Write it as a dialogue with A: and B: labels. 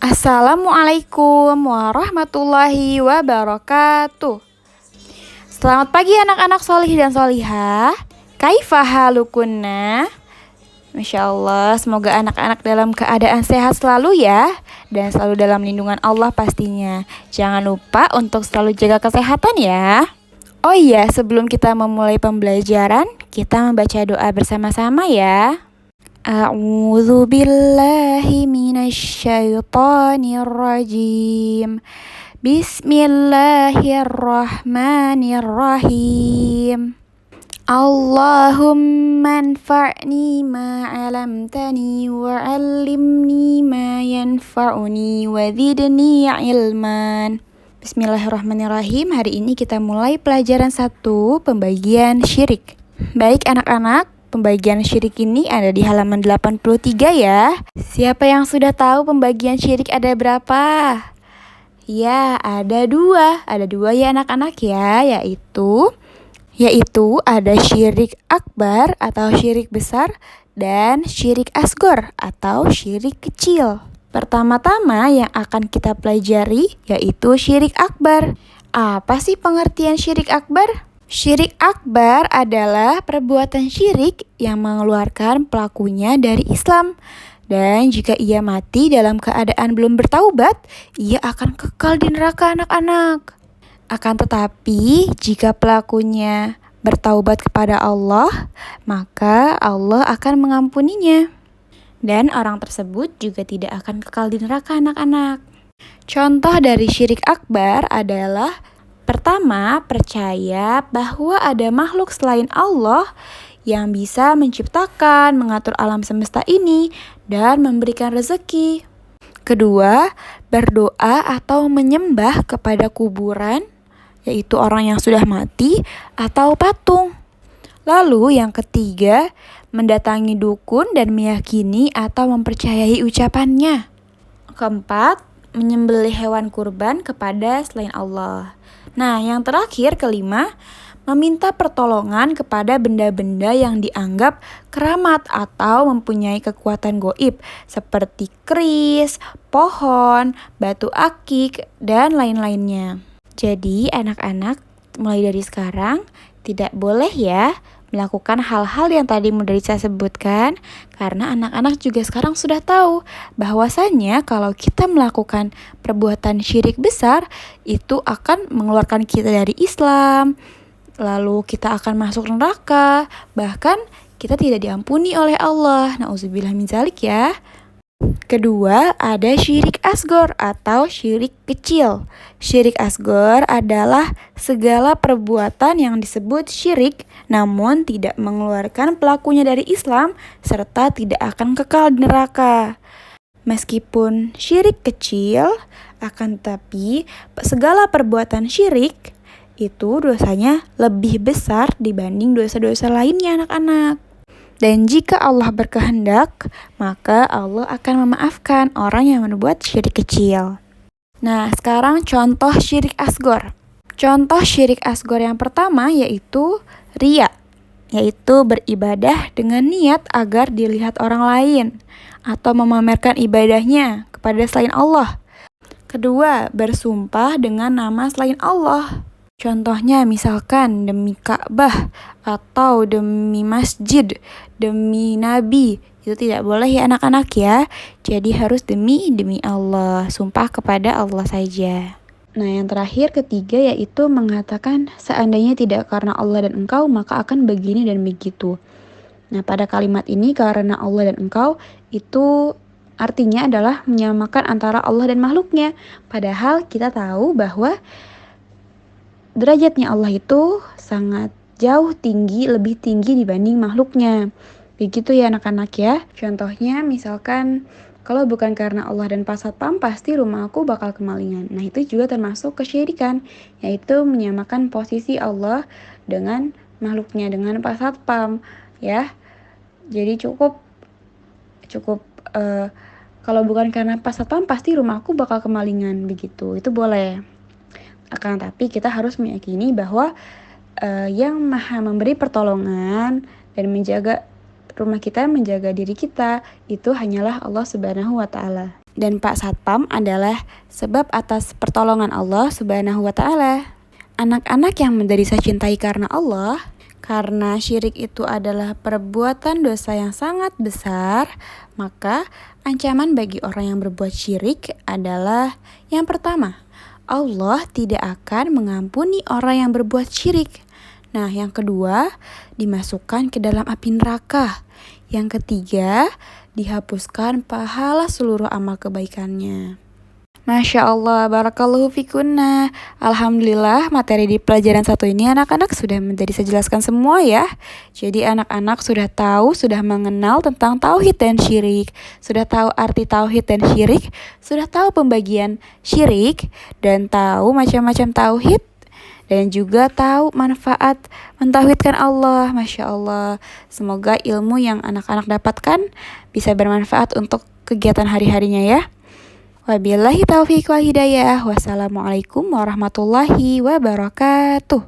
A: Assalamualaikum warahmatullahi wabarakatuh. Selamat pagi anak-anak solih dan solihah. Kaifa halukunna? Masya Allah, semoga anak-anak dalam keadaan sehat selalu ya. Dan selalu dalam lindungan Allah pastinya. Jangan lupa untuk selalu jaga kesehatan ya. Oh iya, sebelum kita memulai pembelajaran, kita membaca doa bersama-sama ya. A'udzu billahi minasyaitonir rajim. Bismillahirrahmanirrahim. Allahumma anfa'ni ma 'allamtani wa 'allimni ma yanfa'uni wa zidni ilman. Bismillahirrahmanirrahim. Hari ini kita mulai pelajaran 1, pembagian syirik. Baik anak-anak, pembagian syirik ini ada di halaman 83 ya. Siapa yang sudah tahu pembagian syirik ada berapa? Ya, ada dua. Ada dua ya anak-anak ya, yaitu ada syirik akbar atau syirik besar dan syirik asgor atau syirik kecil. Pertama-tama yang akan kita pelajari yaitu syirik akbar. Apa sih pengertian syirik akbar? Syirik akbar adalah perbuatan syirik yang mengeluarkan pelakunya dari Islam. Dan jika ia mati dalam keadaan belum bertaubat, ia akan kekal di neraka anak-anak. Akan tetapi, jika pelakunya bertaubat kepada Allah, maka Allah akan mengampuninya. Dan orang tersebut juga tidak akan kekal di neraka anak-anak. Contoh dari syirik akbar adalah: pertama, percaya bahwa ada makhluk selain Allah yang bisa menciptakan, mengatur alam semesta ini, dan memberikan rezeki. Kedua, berdoa atau menyembah kepada kuburan, yaitu orang yang sudah mati, atau patung. Lalu yang ketiga, mendatangi dukun dan meyakini atau mempercayai ucapannya. Keempat, menyembelih hewan kurban kepada selain Allah. Nah, yang terakhir, kelima, meminta pertolongan kepada benda-benda yang dianggap keramat atau mempunyai kekuatan goib seperti keris, pohon, batu akik, dan lain-lainnya. Jadi anak-anak mulai dari sekarang tidak boleh ya melakukan hal-hal yang tadi sudah saya sebutkan, karena anak-anak juga sekarang sudah tahu bahwasannya kalau kita melakukan perbuatan syirik besar itu akan mengeluarkan kita dari Islam, lalu kita akan masuk neraka, bahkan kita tidak diampuni oleh Allah. Nauzubillah min dzalik ya. Kedua, ada syirik asgor atau syirik kecil. Syirik asgor adalah segala perbuatan yang disebut syirik namun tidak mengeluarkan pelakunya dari Islam serta tidak akan kekal di neraka. Meskipun syirik kecil, akan tetapi segala perbuatan syirik itu dosanya lebih besar dibanding dosa-dosa lainnya anak-anak. Dan jika Allah berkehendak, maka Allah akan memaafkan orang yang membuat syirik kecil. Nah, sekarang contoh syirik asgor. Contoh syirik asgor yang pertama yaitu riya, yaitu beribadah dengan niat agar dilihat orang lain atau memamerkan ibadahnya kepada selain Allah. Kedua, bersumpah dengan nama selain Allah. Contohnya misalkan demi Ka'bah atau demi masjid, demi Nabi. Itu tidak boleh ya anak-anak ya. Jadi harus demi Allah, sumpah kepada Allah saja. Nah, yang terakhir ketiga yaitu mengatakan seandainya tidak karena Allah dan engkau maka akan begini dan begitu. Nah, pada kalimat ini karena Allah dan engkau itu artinya adalah menyamakan antara Allah dan makhluknya. Padahal kita tahu bahwa derajatnya Allah itu sangat jauh tinggi, lebih tinggi dibanding makhluknya. Begitu ya anak-anak ya. Contohnya misalkan kalau bukan karena Allah dan Pak Satpam pasti rumahku bakal kemalingan. Nah, itu juga termasuk kesyirikan, yaitu menyamakan posisi Allah dengan makhluknya, dengan Pak Satpam ya. Jadi cukup kalau bukan karena Pak Satpam pasti rumahku bakal kemalingan, begitu. Itu boleh. Akan tapi kita harus meyakini bahwa yang maha memberi pertolongan dan menjaga rumah kita, menjaga diri kita, itu hanyalah Allah Subhanahu wa Ta'ala. Dan Pak Satpam adalah sebab atas pertolongan Allah Subhanahu wa Ta'ala. Anak-anak yang menjadi saya cintai karena Allah, karena syirik itu adalah perbuatan dosa yang sangat besar, maka ancaman bagi orang yang berbuat syirik adalah yang pertama, Allah tidak akan mengampuni orang yang berbuat syirik. Nah, yang kedua, dimasukkan ke dalam api neraka. Yang ketiga, dihapuskan pahala seluruh amal kebaikannya. Masya Allah, barakallahu fikunna. Alhamdulillah, materi di pelajaran 1 ini anak-anak sudah menjadi saya jelaskan semua ya. Jadi anak-anak sudah tahu, sudah mengenal tentang tauhid dan syirik, sudah tahu arti tauhid dan syirik, sudah tahu pembagian syirik, dan tahu macam-macam tauhid, dan juga tahu manfaat mentauhidkan Allah. Masya Allah, semoga ilmu yang anak-anak dapatkan bisa bermanfaat untuk kegiatan hari-harinya ya. Wabillahi taufiq wal hidayah. Wassalamualaikum warahmatullahi wabarakatuh.